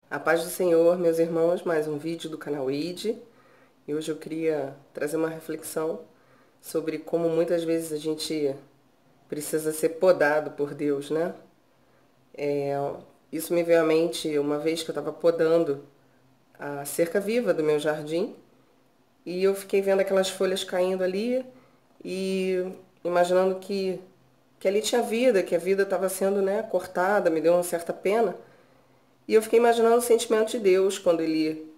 A paz do Senhor, meus irmãos, mais um vídeo do canal ID. E hoje eu queria trazer uma reflexão sobre como muitas vezes a gente precisa ser podado por Deus, né? Isso me veio à mente uma vez que eu estava podando a cerca viva do meu jardim e eu fiquei vendo aquelas folhas caindo ali e imaginando que ali tinha vida, que a vida estava sendo, né, cortada, me deu uma certa pena. E eu fiquei imaginando o sentimento de Deus quando ele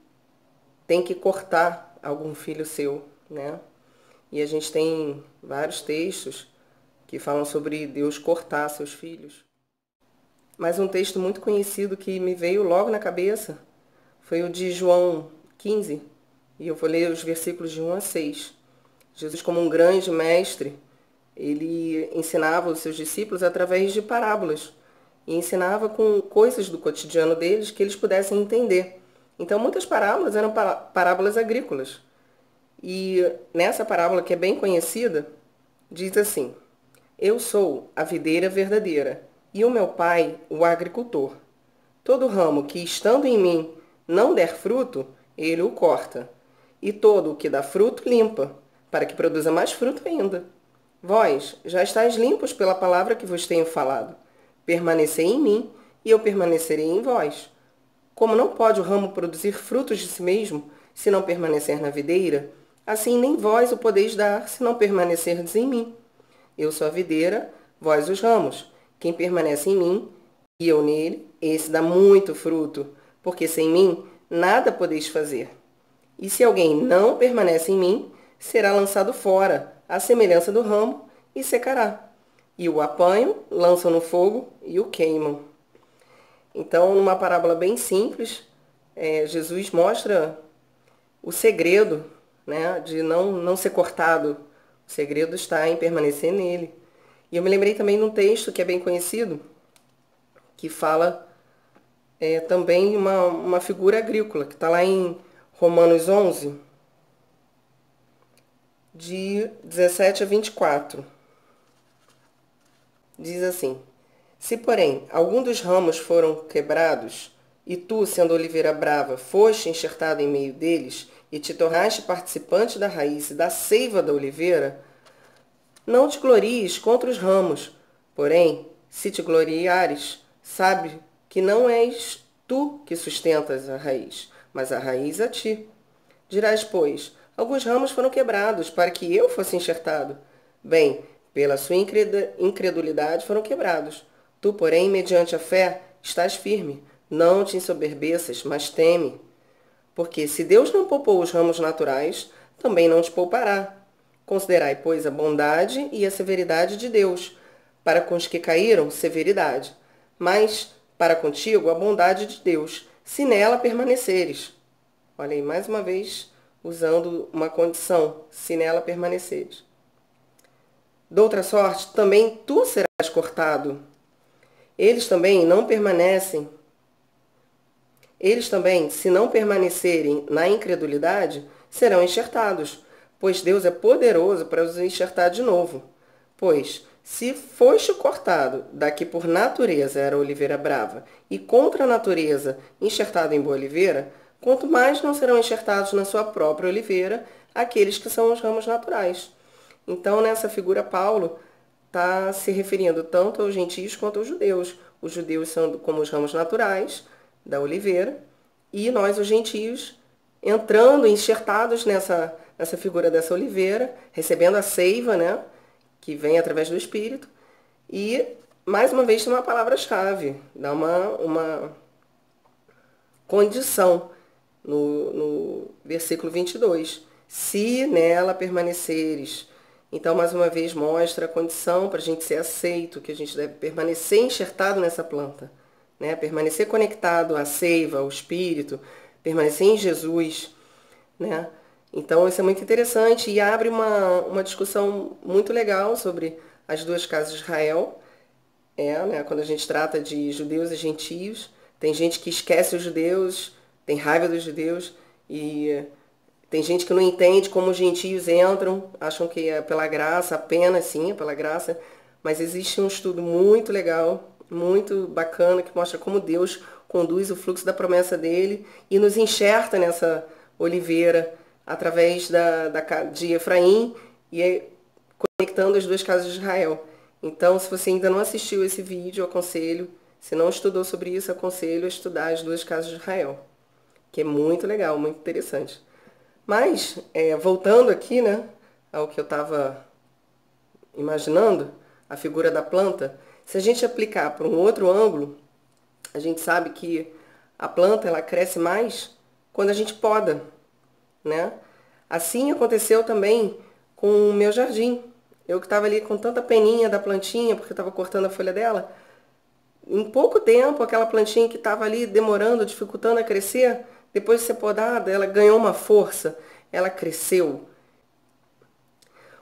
tem que cortar algum filho seu, né? E a gente tem vários textos que falam sobre Deus cortar seus filhos. Mas um texto muito conhecido que me veio logo na cabeça foi o de João 15, e eu vou ler os versículos de 1 a 6. Jesus, como um grande mestre, ele ensinava os seus discípulos através de parábolas e ensinava com coisas do cotidiano deles que eles pudessem entender. Então, muitas parábolas eram parábolas agrícolas. E nessa parábola, que é bem conhecida, diz assim: Eu sou a videira verdadeira, e o meu pai, o agricultor. Todo ramo que, estando em mim, não der fruto, ele o corta. E todo o que dá fruto, limpa, para que produza mais fruto ainda. Vós já estáis limpos pela palavra que vos tenho falado. Permanecei em mim, e eu permanecerei em vós. Como não pode o ramo produzir frutos de si mesmo, se não permanecer na videira, assim nem vós o podeis dar, se não permanecerdes em mim. Eu sou a videira, vós os ramos. Quem permanece em mim, e eu nele, esse dá muito fruto, porque sem mim nada podeis fazer. E se alguém não permanece em mim, será lançado fora, à semelhança do ramo, e secará. E o apanham, lançam no fogo e o queimam. Então, numa parábola bem simples, Jesus mostra o segredo, né, de não ser cortado. O segredo está em permanecer nele. E eu me lembrei também de um texto que é bem conhecido, que fala também uma figura agrícola, que está lá em Romanos 11, de 17 a 24. Diz assim: Se, porém, algum dos ramos foram quebrados, e tu, sendo oliveira brava, foste enxertado em meio deles, e te tornaste participante da raiz e da seiva da oliveira, não te glories contra os ramos. Porém, se te gloriares, sabe que não és tu que sustentas a raiz, mas a raiz a ti. Dirás, pois, alguns ramos foram quebrados para que eu fosse enxertado. Bem, pela sua incredulidade foram quebrados. Tu, porém, mediante a fé, estás firme. Não te ensoberbeças, mas teme. Porque se Deus não poupou os ramos naturais, também não te poupará. Considerai, pois, a bondade e a severidade de Deus. Para com os que caíram, severidade. Mas, para contigo, a bondade de Deus, se nela permaneceres. Olha aí, mais uma vez, usando uma condição, se nela permaneceres. Doutra sorte, também tu serás cortado. Eles também não permanecem. Eles também, se não permanecerem na incredulidade, serão enxertados, pois Deus é poderoso para os enxertar de novo. Pois, se foste cortado da que por natureza era oliveira brava, e contra a natureza enxertado em boa oliveira, quanto mais não serão enxertados na sua própria oliveira aqueles que são os ramos naturais. Então, nessa figura, Paulo está se referindo tanto aos gentios quanto aos judeus. Os judeus são como os ramos naturais da oliveira, e nós, os gentios, entrando, enxertados nessa figura dessa oliveira, recebendo a seiva, né, que vem através do Espírito. E, mais uma vez, tem uma palavra-chave, dá uma condição no versículo 22. Se nela permaneceres. Então, mais uma vez, mostra a condição para a gente ser aceito, que a gente deve permanecer enxertado nessa planta, né? Permanecer conectado à seiva, ao Espírito, permanecer em Jesus, né? Então, isso é muito interessante e abre uma discussão muito legal sobre as duas casas de Israel, né? Quando a gente trata de judeus e gentios, tem gente que esquece os judeus, tem raiva dos judeus e tem gente que não entende como os gentios entram, acham que é pela graça, apenas sim, é pela graça, mas existe um estudo muito legal, muito bacana, que mostra como Deus conduz o fluxo da promessa dele e nos enxerta nessa oliveira através de Efraim e conectando as duas casas de Israel. Então, se você ainda não assistiu esse vídeo, eu aconselho, se não estudou sobre isso, eu aconselho a estudar as duas casas de Israel, que é muito legal, muito interessante. Mas, voltando aqui, né, ao que eu estava imaginando, a figura da planta, se a gente aplicar para um outro ângulo, a gente sabe que a planta ela cresce mais quando a gente poda, né? Assim aconteceu também com o meu jardim. Eu que estava ali com tanta peninha da plantinha, porque eu estava cortando a folha dela, em pouco tempo, aquela plantinha que estava ali demorando, dificultando a crescer, depois de ser podada, ela ganhou uma força, ela cresceu.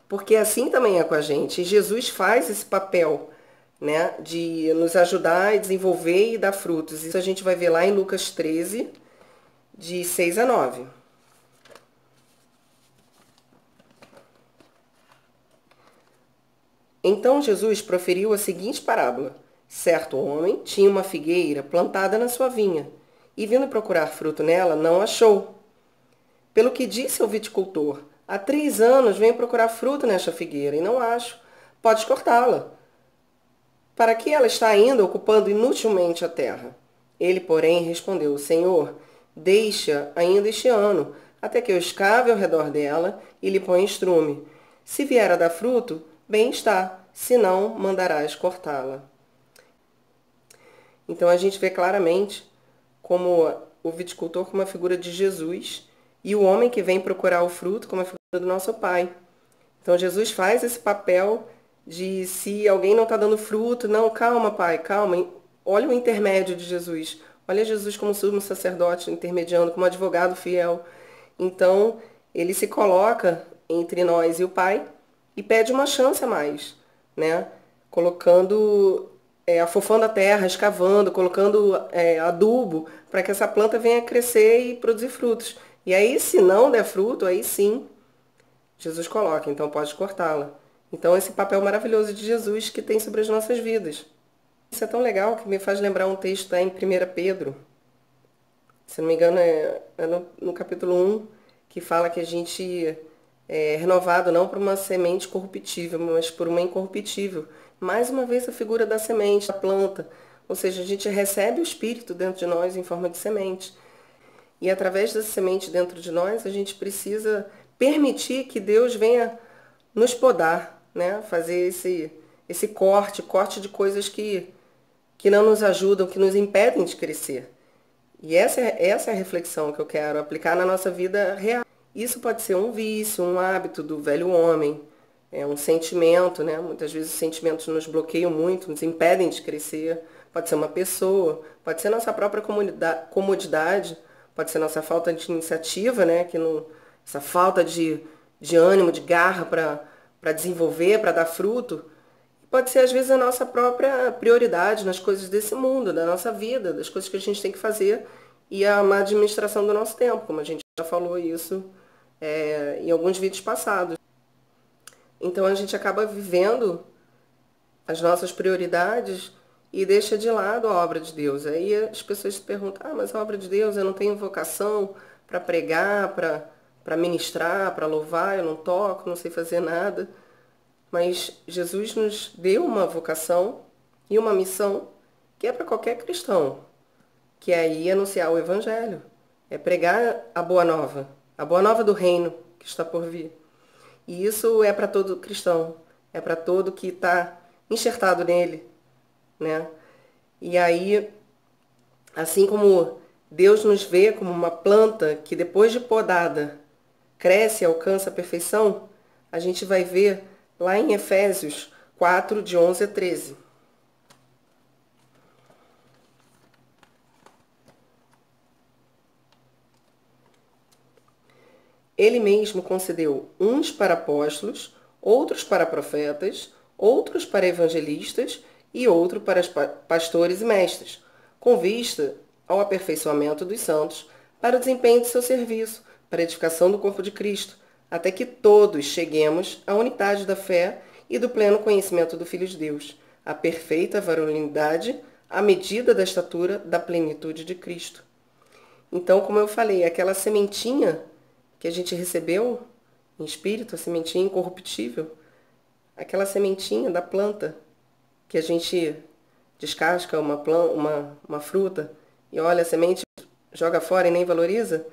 Porque assim também é com a gente. E Jesus faz esse papel, né, de nos ajudar a desenvolver e dar frutos. Isso a gente vai ver lá em Lucas 13, de 6 a 9. Então Jesus proferiu a seguinte parábola. Certo homem tinha uma figueira plantada na sua vinha, e vindo procurar fruto nela, não achou. Pelo que disse ao viticultor, há 3 anos venho procurar fruto nesta figueira, e não acho. Podes cortá-la. Para que ela está ainda ocupando inutilmente a terra? Ele, porém, respondeu, Senhor, deixa ainda este ano, até que eu escave ao redor dela e lhe ponha estrume. Se vier a dar fruto, bem está, se não, mandarás cortá-la. Então a gente vê claramente como o viticultor como a figura de Jesus e o homem que vem procurar o fruto como a figura do nosso Pai. Então Jesus faz esse papel de se alguém não está dando fruto, não, calma, Pai, calma. Olha o intermédio de Jesus. Olha Jesus como sumo sacerdote intermediando, como advogado fiel. Então ele se coloca entre nós e o Pai e pede uma chance a mais, né? Colocando, afofando a terra, escavando, colocando adubo para que essa planta venha crescer e produzir frutos. E aí, se não der fruto, aí sim, Jesus coloca, então pode cortá-la. Então, esse papel maravilhoso de Jesus que tem sobre as nossas vidas. Isso é tão legal que me faz lembrar um texto em 1 Pedro, se não me engano, no capítulo 1, que fala que a gente é renovado não por uma semente corruptível, mas por uma incorruptível. Mais uma vez a figura da semente, da planta. Ou seja, a gente recebe o Espírito dentro de nós em forma de semente. E através dessa semente dentro de nós, a gente precisa permitir que Deus venha nos podar, né? Fazer esse corte de coisas que não nos ajudam, que nos impedem de crescer. E essa é a reflexão que eu quero aplicar na nossa vida real. Isso pode ser um vício, um hábito do velho homem, um sentimento, né? Muitas vezes os sentimentos nos bloqueiam muito, nos impedem de crescer. Pode ser uma pessoa, pode ser nossa própria comodidade, pode ser nossa falta de iniciativa, né? Essa falta de ânimo, de garra para desenvolver, para dar fruto. Pode ser, às vezes, a nossa própria prioridade nas coisas desse mundo, da nossa vida, das coisas que a gente tem que fazer e a má administração do nosso tempo, como a gente já falou isso em alguns vídeos passados. Então, a gente acaba vivendo as nossas prioridades e deixa de lado a obra de Deus. Aí as pessoas se perguntam, mas a obra de Deus, eu não tenho vocação para pregar, para ministrar, para louvar, eu não toco, não sei fazer nada. Mas Jesus nos deu uma vocação e uma missão que é para qualquer cristão, que é ir anunciar o Evangelho, é pregar a boa nova do reino que está por vir. E isso é para todo cristão, é para todo que está enxertado nele, né? E aí, assim como Deus nos vê como uma planta que depois de podada cresce e alcança a perfeição, a gente vai ver lá em Efésios 4, de 11 a 13. Ele mesmo concedeu uns para apóstolos, outros para profetas, outros para evangelistas e outros para pastores e mestres, com vista ao aperfeiçoamento dos santos, para o desempenho de seu serviço, para a edificação do corpo de Cristo, até que todos cheguemos à unidade da fé e do pleno conhecimento do Filho de Deus, à perfeita varonilidade, à medida da estatura da plenitude de Cristo. Então, como eu falei, aquela sementinha que a gente recebeu em espírito, a sementinha incorruptível, aquela sementinha da planta que a gente descasca uma fruta e olha a semente, joga fora e nem valoriza,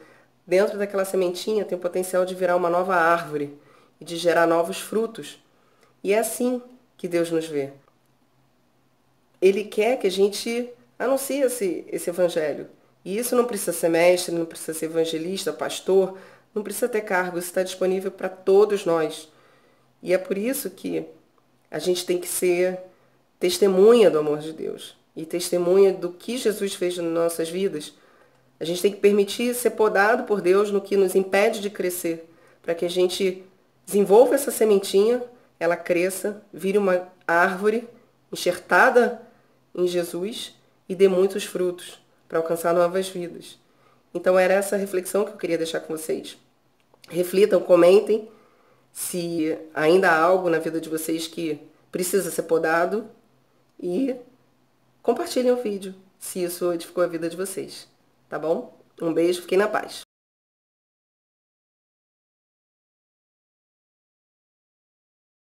dentro daquela sementinha tem o potencial de virar uma nova árvore e de gerar novos frutos. E é assim que Deus nos vê. Ele quer que a gente anuncie esse evangelho. E isso não precisa ser mestre, não precisa ser evangelista, pastor, não precisa ter cargo, isso está disponível para todos nós. E é por isso que a gente tem que ser testemunha do amor de Deus e testemunha do que Jesus fez nas nossas vidas. A gente tem que permitir ser podado por Deus no que nos impede de crescer, para que a gente desenvolva essa sementinha, ela cresça, vire uma árvore enxertada em Jesus e dê muitos frutos para alcançar novas vidas. Então era essa reflexão que eu queria deixar com vocês. Reflitam, comentem se ainda há algo na vida de vocês que precisa ser podado e compartilhem o vídeo se isso edificou a vida de vocês, tá bom? Um beijo, fiquem na paz.